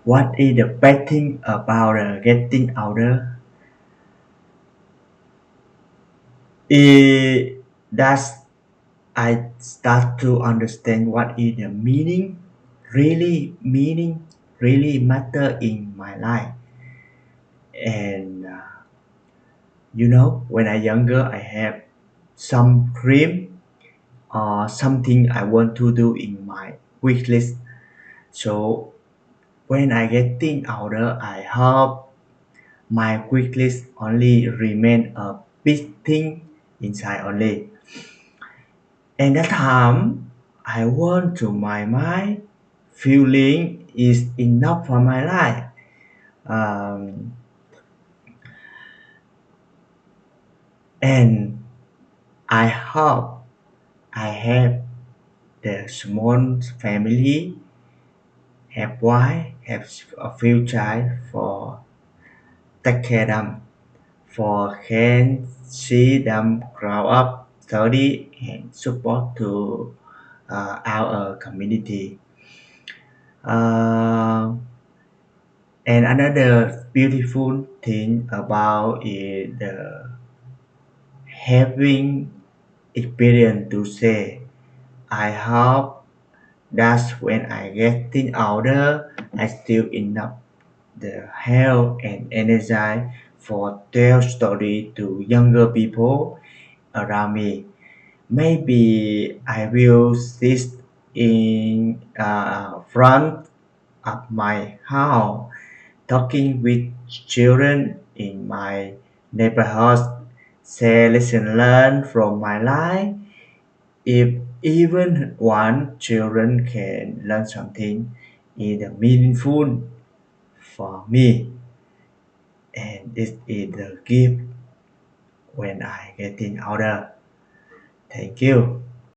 What is the best thing about getting older? That's I start to understand what is the meaning really matter in my life. And when I younger, I have some dream or something I want to do in my wish list. So when I getting older, I hope my wish list only remain a big thing inside only. And that time, I want to my mind feeling is enough for my life. Um, and I hope I have the small family, have wife, have a few child for take care them, for can see them grow up, study, and support to our community. Uh, and another beautiful thing about is the having experience to say, I hope that's when I getting older, I still enough the health and energy for tell story to younger people around me. Maybe I will sit in front of my house talking with children in my neighborhood, say, listen, learn from my life. If even one children can learn something, is meaningful for me, and it is the gift when I getting older. Thank you.